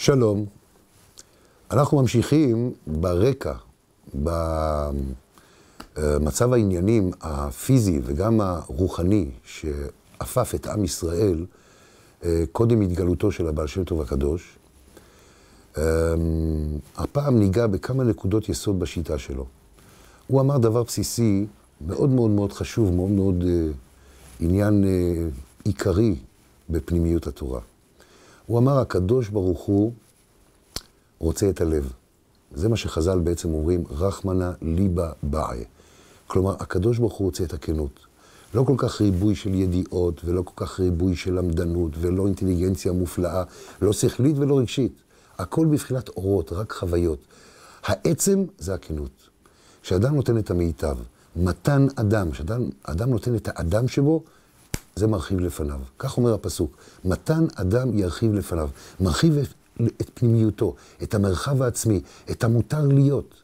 שלום, אנחנו ממשיכים ברקע, במצב העניינים הפיזי וגם הרוחני שאפף את עם ישראל קודם התגלותו של הבעל שם טוב הקדוש. הפעם ניגע בכמה נקודות יסוד בשיטה שלו. הוא אמר דבר בסיסי מאוד מאוד מאוד חשוב, מאוד מאוד עניין עיקרי בפנימיות התורה. הוא אמר, הקדוש ברוך הוא רוצה את הלב. זה מה שחז"ל בעצם אומרים, רחמנא ליבא בעי. כלומר, הקדוש ברוך הוא רוצה את הכנות. לא כל כך ריבוי של ידיעות, ולא כל כך ריבוי של למדנות, ולא אינטליגנציה מופלאה, לא שכלית ולא רגשית. הכל בבחינת אורות, רק חוויות. העצם זה הכנות. כשאדם נותן את המיטב, מתן אדם, כשאדם נותן את האדם שבו, זה מרחיב לפניו. כך אומר הפסוק, מתן אדם ירחיב לפניו. מרחיב את פנימיותו, את המרחב העצמי, את המותר להיות.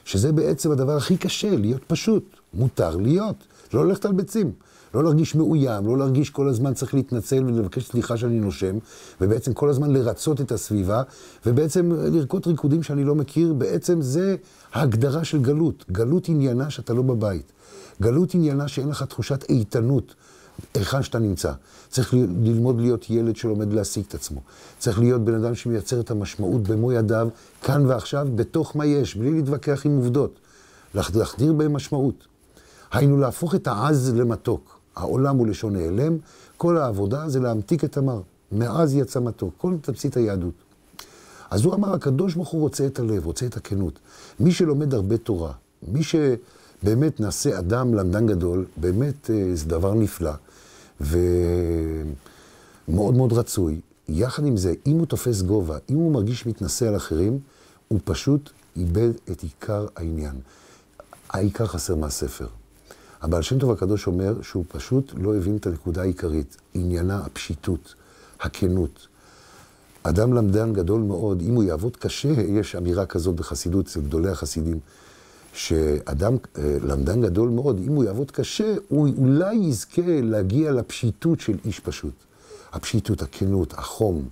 שזה בעצם הדבר הכי קשה, להיות פשוט. מותר להיות, לא ללכת על ביצים. לא להרגיש מאוים, לא להרגיש כל הזמן צריך להתנצל ולבקש סליחה שאני נושם, ובעצם כל הזמן לרצות את הסביבה, ובעצם לרקוד ריקודים שאני לא מכיר, בעצם זה ההגדרה של גלות. גלות עניינה שאתה לא בבית. גלות עניינה שאין לך תחושת איתנות. היכן שאתה נמצא. צריך ללמוד להיות ילד שלומד להשיג את עצמו. צריך להיות בן אדם שמייצר את המשמעות במו ידיו, כאן ועכשיו, בתוך מה יש, בלי להתווכח עם עובדות. להחדיר בהם משמעות. היינו להפוך את העז למתוק. העולם הוא לשון נעלם, כל העבודה זה להמתיק את המר. מאז יצא מתוק, כל תמצית היהדות. אז הוא אמר, הקדוש ברוך הוא רוצה את הלב, רוצה את הכנות. מי שלומד הרבה תורה, מי שבאמת נעשה אדם למדן גדול, באמת זה דבר נפלא. ומאוד מאוד רצוי. יחד עם זה, אם הוא תופס גובה, אם הוא מרגיש מתנשא על אחרים, הוא פשוט איבד את עיקר העניין. העיקר חסר מהספר. הבעל שם טוב הקדוש אומר שהוא פשוט לא הבין את הנקודה העיקרית, עניינה הפשיטות, הכנות. אדם למדן גדול מאוד, אם הוא יעבוד קשה, יש אמירה כזאת בחסידות, אצל גדולי החסידים, שאדם למדן גדול מאוד, אם הוא יעבוד קשה, הוא אולי יזכה להגיע לפשיטות של איש פשוט. הפשיטות, הכנות, החום,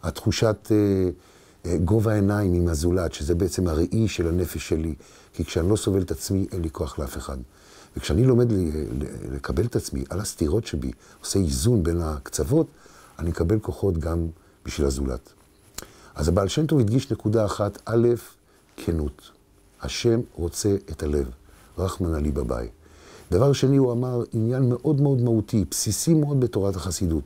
התחושת גובה העיניים עם הזולת, שזה בעצם הראי של הנפש שלי, כי כשאני לא סובל את עצמי, אין לי כוח לאף אחד. וכשאני לומד לקבל את עצמי על הסתירות שבי, עושה איזון בין הקצוות, אני מקבל כוחות גם בשביל הזולת. אז הבעל שם טוב הדגיש נקודה אחת, א', כנות. השם רוצה את הלב, רחמנא ליבא בעי. דבר שני, הוא אמר עניין מאוד מאוד מהותי, בסיסי מאוד בתורת החסידות,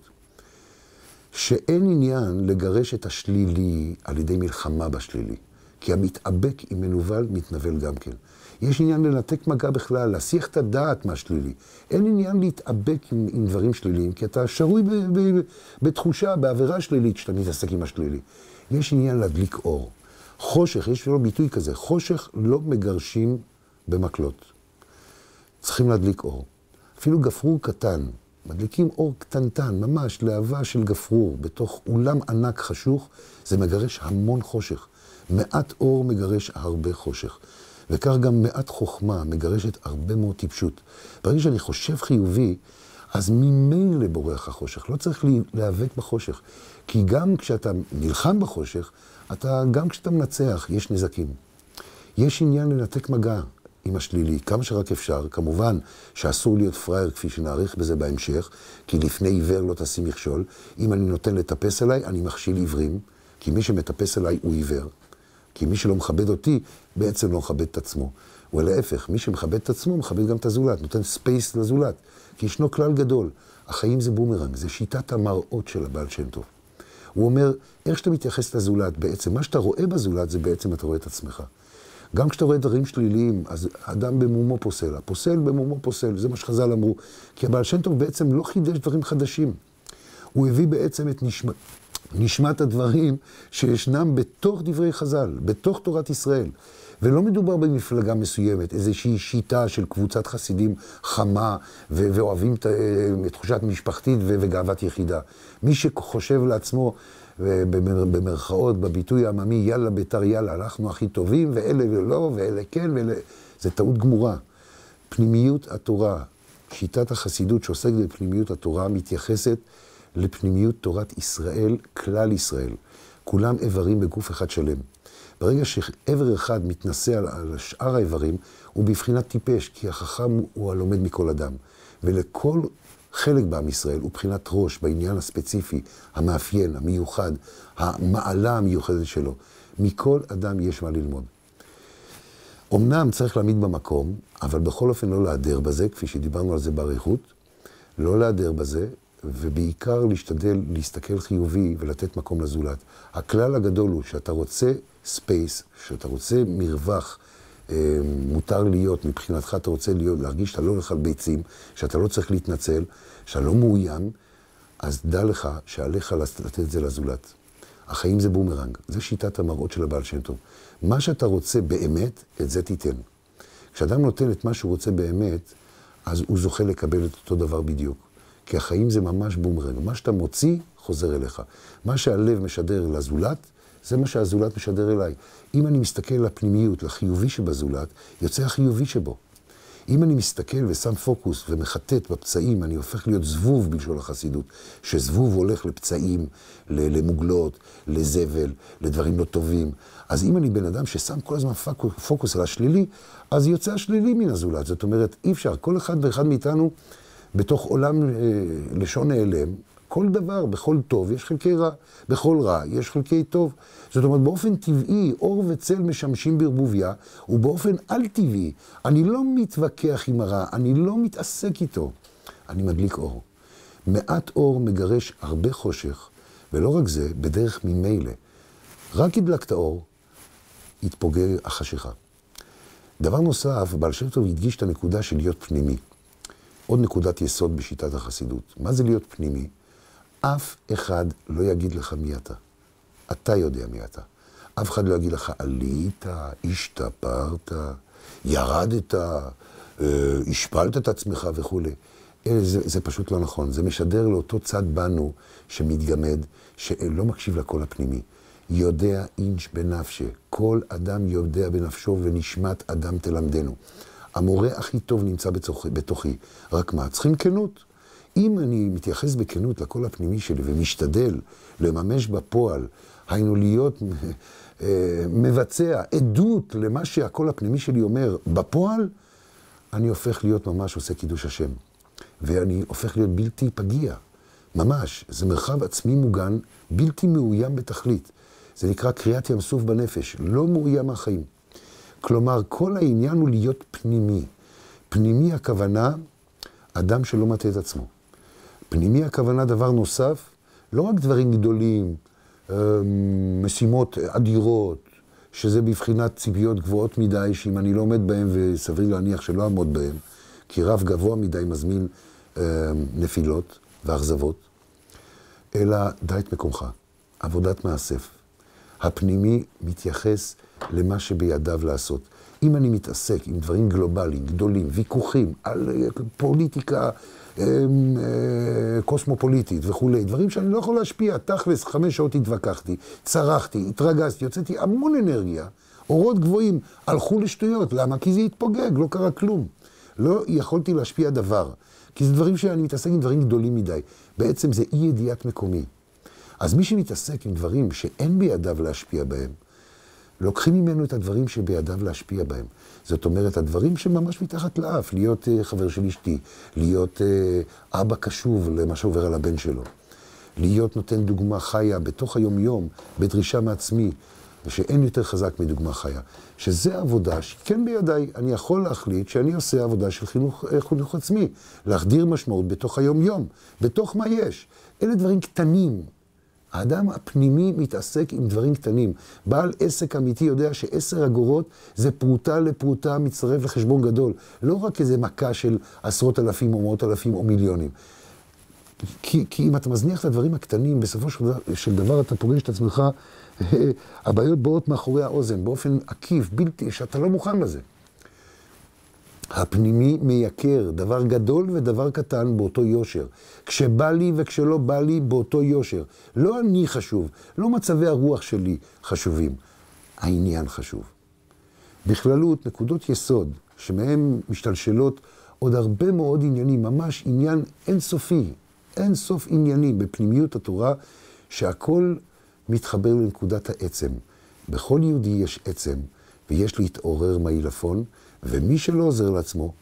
שאין עניין לגרש את השלילי על ידי מלחמה בשלילי, כי המתאבק עם מנוול מתנבל גם כן. יש עניין לנתק מגע בכלל, להסיח את הדעת מהשלילי. אין עניין להתאבק עם דברים שליליים, כי אתה שרוי בתחושה, בעבירה שלילית שאתה מתעסק עם השלילי. יש עניין להדליק אור. חושך, יש לו ביטוי כזה, חושך לא מגרשים במקלות. צריכים להדליק אור. אפילו גפרור קטן, מדליקים אור קטנטן, ממש להבה של גפרור, בתוך אולם ענק חשוך, זה מגרש המון חושך. מעט אור מגרש הרבה חושך. וכך גם מעט חוכמה מגרשת הרבה מאוד טיפשות. ברגע שאני חושב חיובי, אז ממילא בורח החושך. לא צריך להיאבק בחושך. כי גם כשאתה נלחם בחושך, גם כשאתה מנצח, יש נזקים. יש עניין לנתק מגע עם השלילי, כמה שרק אפשר. כמובן שאסור להיות פראייר, כפי שנעריך בזה בהמשך, כי לפני עיוור לא תשים מכשול. אם אני נותן לטפס עליי, אני מכשיל עיוורים, כי מי שמטפס עליי הוא עיוור. כי מי שלא מכבד אותי, בעצם לא מכבד את עצמו. ולהפך, מי שמכבד את עצמו, מכבד גם את הזולת, נותן ספייס לזולת. כי ישנו כלל גדול. החיים זה בומרנג, זה שיטת המראות של הבעל שם טוב. הוא אומר, איך שאתה מתייחס לזולת, בעצם מה שאתה רואה בזולת, זה בעצם אתה רואה את עצמך. גם כשאתה רואה דברים שליליים, אז אדם במומו פוסל. הפוסל במומו פוסל, זה מה שחז"ל אמרו. כי הבעל שם טוב בעצם לא חידש דברים חדשים. הוא הביא בעצם את נשמת הדברים שישנם בתוך דברי חז"ל, בתוך תורת ישראל. ולא מדובר במפלגה מסוימת, איזושהי שיטה של קבוצת חסידים חמה ואוהבים את תחושת משפחתית וגאוות יחידה. מי שחושב לעצמו, במרכאות, בביטוי העממי, יאללה ביתר יאללה, אנחנו הכי טובים, ואלה ולא, ואלה כן, ואלה... זה טעות גמורה. פנימיות התורה, שיטת החסידות שעוסקת בפנימיות התורה, מתייחסת לפנימיות תורת ישראל, כלל ישראל. כולם איברים בגוף אחד שלם. ברגע שעבר אחד מתנסה על שאר האיברים, הוא בבחינת טיפש, כי החכם הוא הלומד מכל אדם. ולכל חלק בעם ישראל הוא בחינת ראש בעניין הספציפי, המאפיין, המיוחד, המעלה המיוחדת שלו. מכל אדם יש מה ללמוד. אמנם צריך להעמיד במקום, אבל בכל אופן לא להיעדר בזה, כפי שדיברנו על זה באריכות, לא להיעדר בזה, ובעיקר להשתדל להסתכל חיובי ולתת מקום לזולת. הכלל הגדול הוא שאתה רוצה ספייס, שאתה רוצה מרווח, מותר להיות, מבחינתך אתה רוצה להרגיש שאתה לא הולך על ביצים, שאתה לא צריך להתנצל, שאתה לא מאוים, אז דע לך שעליך לתת את זה לזולת. החיים זה בומרנג, זה שיטת המראות של הבעל שם טוב. מה שאתה רוצה באמת, את זה תיתן. כשאדם נותן את מה שהוא רוצה באמת, אז הוא זוכה לקבל את אותו דבר בדיוק. כי החיים זה ממש בומרנג. מה שאתה מוציא, חוזר אליך. מה שהלב משדר לזולת, זה מה שהזולת משדר אליי. אם אני מסתכל לפנימיות, לחיובי שבזולת, יוצא החיובי שבו. אם אני מסתכל ושם פוקוס ומחטט בפצעים, אני הופך להיות זבוב בלשון החסידות, שזבוב הולך לפצעים, למוגלות, לזבל, לדברים לא טובים. אז אם אני בן אדם ששם כל הזמן פוקוס על השלילי, אז יוצא השלילי מן הזולת. זאת אומרת, אי אפשר. כל אחד ואחד מאיתנו, בתוך עולם לשון נעלם, כל דבר, בכל טוב, יש חלקי רע. בכל רע, יש חלקי טוב. זאת אומרת, באופן טבעי, אור וצל משמשים בערבוביה, ובאופן על-טבעי, אני לא מתווכח עם הרע, אני לא מתעסק איתו. אני מדליק אור. מעט אור מגרש הרבה חושך, ולא רק זה, בדרך ממילא. רק הדלקת האור, יתפוגג החשיכה. דבר נוסף, בעל שם טוב הדגיש את הנקודה של להיות פנימי. עוד נקודת יסוד בשיטת החסידות. מה זה להיות פנימי? אף אחד לא יגיד לך מי אתה. אתה יודע מי אתה. אף אחד לא יגיד לך, עלית, השתפרת, ירדת, השפלת את עצמך וכו'. זה פשוט לא נכון. זה משדר לאותו צד בנו שמתגמד, שלא מקשיב לקול הפנימי. יודע אינש בנפשה. כל אדם יודע בנפשו ונשמת אדם תלמדנו. המורה הכי טוב נמצא בתוכי. רק מה? צריכים כנות. אם אני מתייחס בכנות לקול הפנימי שלי ומשתדל לממש בפועל, היינו להיות מבצע, עדות למה שהקול הפנימי שלי אומר בפועל, אני הופך להיות ממש עושה קידוש השם. ואני הופך להיות בלתי פגיע. ממש. זה מרחב עצמי מוגן, בלתי מאוים בתכלית. זה נקרא קריאת ים סוף בנפש, לא מאוים מהחיים. כלומר, כל העניין הוא להיות פנימי. פנימי הכוונה, אדם שלא מטה את עצמו. פנימי הכוונה דבר נוסף, לא רק דברים גדולים, משימות אדירות, שזה בבחינת ציפיות גבוהות מדי, שאם אני לא עומד בהם וסביר להניח שלא עמוד בהם, כי רב גבוה מדי מזמין נפילות ואכזבות, אלא דע את מקומך, עבודת מאסף. הפנימי מתייחס למה שבידיו לעשות. אם אני מתעסק עם דברים גלובליים, גדולים, ויכוחים, על פוליטיקה קוסמופוליטית וכו', דברים שאני לא יכול להשפיע, תכלס, 5 שעות התווכחתי, צרחתי, התרגזתי, יוצאתי המון אנרגיה, אורות גבוהים, הלכו לשטויות. למה? כי זה התפוגג, לא קרה כלום. לא יכולתי להשפיע דבר, כי זה דברים שאני מתעסק עם דברים גדולים מדי. בעצם זה אי ידיעת מקומי. אז מי שמתעסק עם דברים שאין בידיו להשפיע בהם, לוקחים ממנו את הדברים שבידיו להשפיע בהם. זאת אומרת, הדברים שממש מתחת לאף, להיות חבר של אשתי, להיות אבא קשוב למה שעובר על הבן שלו, להיות נותן דוגמה חיה בתוך היום-יום, בדרישה מעצמי, ושאין יותר חזק מדוגמה חיה. שזה עבודה שכן בידיי, אני יכול להחליט שאני עושה עבודה של חינוך עצמי, להחדיר משמעות בתוך היום-יום, בתוך מה יש. אלה דברים קטנים. האדם הפנימי מתעסק עם דברים קטנים. בעל עסק אמיתי יודע ש10 אגורות זה פרוטה לפרוטה מצטרף לחשבון גדול. לא רק איזה מכה של 10,000 או 100,000 או מיליונים. כי אם אתה מזניח את הדברים הקטנים, בסופו של דבר אתה פוגש את עצמך, הבעיות באות מאחורי האוזן, באופן עקיף, בלתי, שאתה לא מוכן לזה. הפנימי מייקר, דבר גדול ודבר קטן באותו יושר. כשבא לי וכשלא בא לי באותו יושר. לא אני חשוב, לא מצבי הרוח שלי חשובים. העניין חשוב. בכללות, נקודות יסוד, שמהם משתלשלות עוד הרבה מאוד עניינים, ממש עניין אינסופי, אין סוף עניינים בפנימיות התורה, שהכל מתחבר לנקודת העצם. בכל יהודי יש עצם, ויש להתעורר מהעילפון, ומי שלא עוזר לעצמו,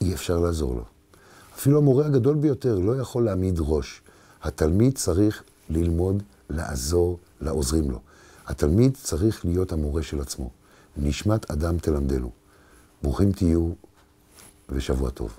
אי אפשר לעזור לו. אפילו המורה הגדול ביותר לא יכול להעמיד ראש. התלמיד צריך ללמוד לעזור לעוזרים לו. התלמיד צריך להיות המורה של עצמו. נשמת אדם תלמדנו. ברוכים תהיו ושבוע טוב.